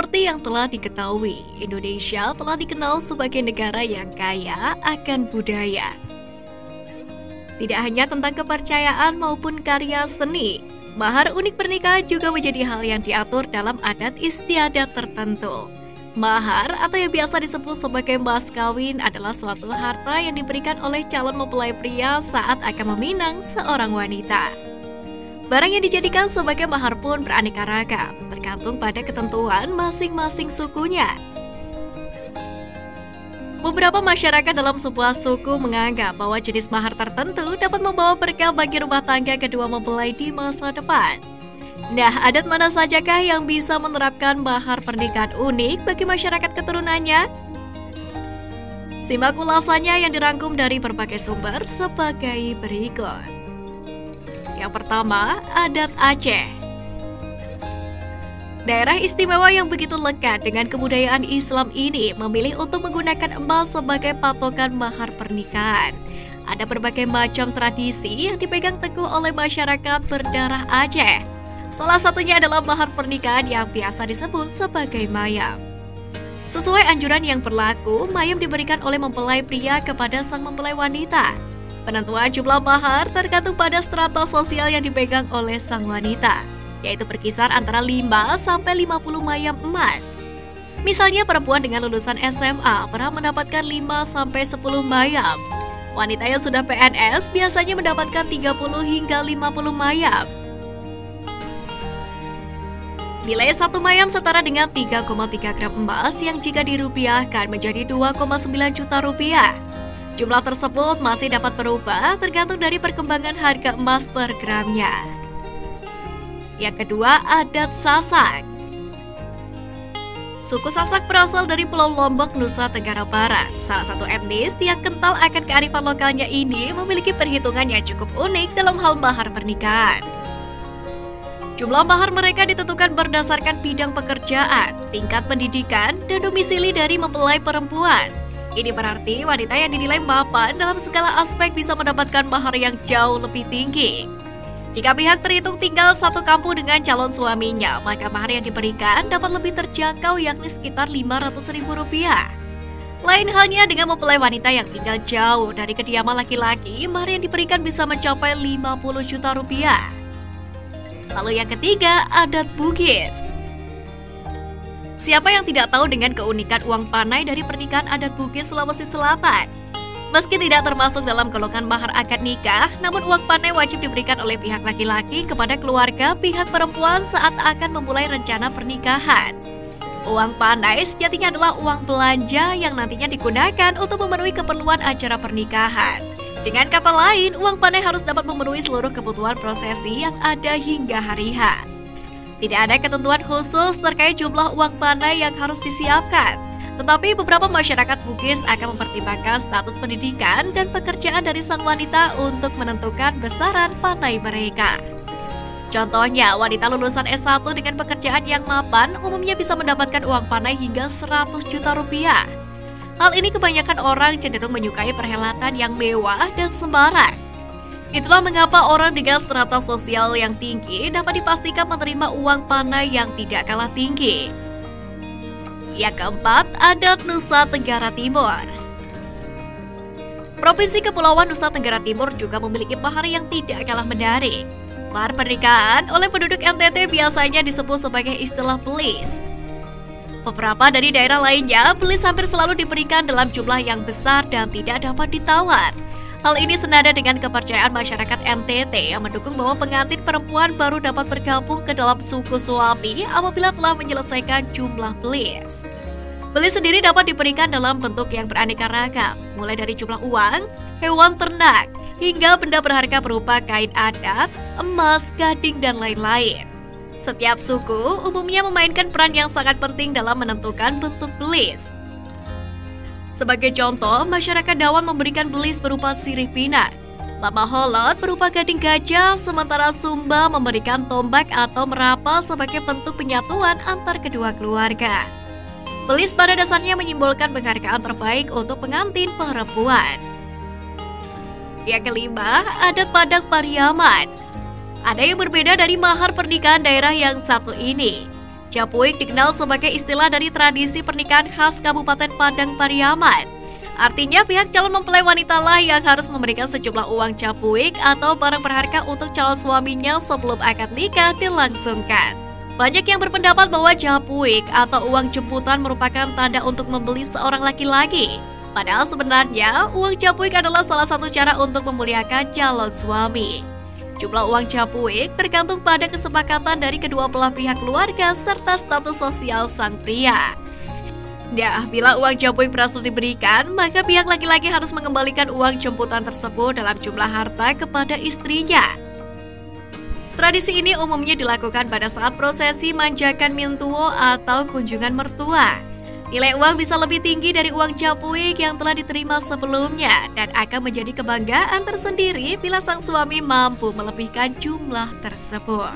Seperti yang telah diketahui, Indonesia telah dikenal sebagai negara yang kaya akan budaya. Tidak hanya tentang kepercayaan maupun karya seni, mahar unik pernikahan juga menjadi hal yang diatur dalam adat istiadat tertentu. Mahar atau yang biasa disebut sebagai mas kawin adalah suatu harta yang diberikan oleh calon mempelai pria saat akan meminang seorang wanita. Barang yang dijadikan sebagai mahar pun beraneka ragam, tergantung pada ketentuan masing-masing sukunya. Beberapa masyarakat dalam sebuah suku menganggap bahwa jenis mahar tertentu dapat membawa berkah bagi rumah tangga kedua mempelai di masa depan. Nah, adat mana sajakah yang bisa menerapkan mahar pernikahan unik bagi masyarakat keturunannya? Simak ulasannya yang dirangkum dari berbagai sumber sebagai berikut. Yang pertama, adat Aceh. Daerah istimewa yang begitu lekat dengan kebudayaan Islam ini memilih untuk menggunakan emas sebagai patokan mahar pernikahan. Ada berbagai macam tradisi yang dipegang teguh oleh masyarakat berdarah Aceh. Salah satunya adalah mahar pernikahan yang biasa disebut sebagai mayam. Sesuai anjuran yang berlaku, mayam diberikan oleh mempelai pria kepada sang mempelai wanita. Penentuan jumlah mahar tergantung pada strata sosial yang dipegang oleh sang wanita, yaitu berkisar antara 5-50 mayam emas. Misalnya perempuan dengan lulusan SMA pernah mendapatkan 5-10 mayam. Wanita yang sudah PNS biasanya mendapatkan 30 hingga 50 mayam. Nilai satu mayam setara dengan 3,3 gram emas yang jika dirupiahkan menjadi 2,9 juta rupiah. Jumlah tersebut masih dapat berubah tergantung dari perkembangan harga emas per gramnya. Yang kedua, adat Sasak. Suku Sasak berasal dari Pulau Lombok, Nusa Tenggara Barat. Salah satu etnis yang kental akan kearifan lokalnya ini memiliki perhitungan yang cukup unik dalam hal mahar pernikahan. Jumlah mahar mereka ditentukan berdasarkan bidang pekerjaan, tingkat pendidikan, dan domisili dari mempelai perempuan. Ini berarti wanita yang dinilai mapan dalam segala aspek bisa mendapatkan mahar yang jauh lebih tinggi. Jika pihak terhitung tinggal satu kampung dengan calon suaminya, maka mahar yang diberikan dapat lebih terjangkau yakni sekitar Rp500.000. Lain halnya dengan mempelai wanita yang tinggal jauh dari kediaman laki-laki, mahar yang diberikan bisa mencapai Rp50 juta. Lalu yang ketiga, adat Bugis. Siapa yang tidak tahu dengan keunikan uang panai dari pernikahan adat Bugis Sulawesi Selatan? Meski tidak termasuk dalam golongan mahar akad nikah, namun uang panai wajib diberikan oleh pihak laki-laki kepada keluarga pihak perempuan saat akan memulai rencana pernikahan. Uang panai sejatinya adalah uang belanja yang nantinya digunakan untuk memenuhi keperluan acara pernikahan. Dengan kata lain, uang panai harus dapat memenuhi seluruh kebutuhan prosesi yang ada hingga hari H. Tidak ada ketentuan khusus terkait jumlah uang panai yang harus disiapkan. Tetapi beberapa masyarakat Bugis akan mempertimbangkan status pendidikan dan pekerjaan dari sang wanita untuk menentukan besaran panai mereka. Contohnya, wanita lulusan S1 dengan pekerjaan yang mapan umumnya bisa mendapatkan uang panai hingga Rp100 juta. Hal ini kebanyakan orang cenderung menyukai perhelatan yang mewah dan sembarang. Itulah mengapa orang dengan strata sosial yang tinggi dapat dipastikan menerima uang panai yang tidak kalah tinggi. Yang keempat, adat Nusa Tenggara Timur. Provinsi Kepulauan Nusa Tenggara Timur juga memiliki mahar yang tidak kalah menarik. Mahar pernikahan oleh penduduk NTT biasanya disebut sebagai istilah belis. Beberapa dari daerah lainnya, belis hampir selalu diberikan dalam jumlah yang besar dan tidak dapat ditawar. Hal ini senada dengan kepercayaan masyarakat NTT yang mendukung bahwa pengantin perempuan baru dapat bergabung ke dalam suku suami apabila telah menyelesaikan jumlah belis. Belis sendiri dapat diberikan dalam bentuk yang beraneka ragam, mulai dari jumlah uang, hewan ternak, hingga benda berharga berupa kain adat, emas, gading, dan lain-lain. Setiap suku umumnya memainkan peran yang sangat penting dalam menentukan bentuk belis. Sebagai contoh, masyarakat Dawan memberikan belis berupa sirih pinak, Lama Holot berupa gading gajah, sementara Sumba memberikan tombak atau merapa sebagai bentuk penyatuan antar kedua keluarga. Belis pada dasarnya menyimbolkan penghargaan terbaik untuk pengantin perempuan. Yang kelima, adat Padang Pariaman. Ada yang berbeda dari mahar pernikahan daerah yang satu ini. Capuik dikenal sebagai istilah dari tradisi pernikahan khas Kabupaten Padang Pariaman. Artinya pihak calon mempelai wanita lah yang harus memberikan sejumlah uang capuik atau barang berharga untuk calon suaminya sebelum akad nikah dilangsungkan. Banyak yang berpendapat bahwa capuik atau uang jemputan merupakan tanda untuk membeli seorang laki-laki. Padahal sebenarnya uang capuik adalah salah satu cara untuk memuliakan calon suami. Jumlah uang capuik tergantung pada kesepakatan dari kedua belah pihak keluarga serta status sosial sang pria. Nah, bila uang capuik berhasil diberikan, maka pihak laki-laki harus mengembalikan uang jemputan tersebut dalam jumlah harta kepada istrinya. Tradisi ini umumnya dilakukan pada saat prosesi manjakan mintuo atau kunjungan mertua. Nilai uang bisa lebih tinggi dari uang capuik yang telah diterima sebelumnya dan akan menjadi kebanggaan tersendiri bila sang suami mampu melebihkan jumlah tersebut.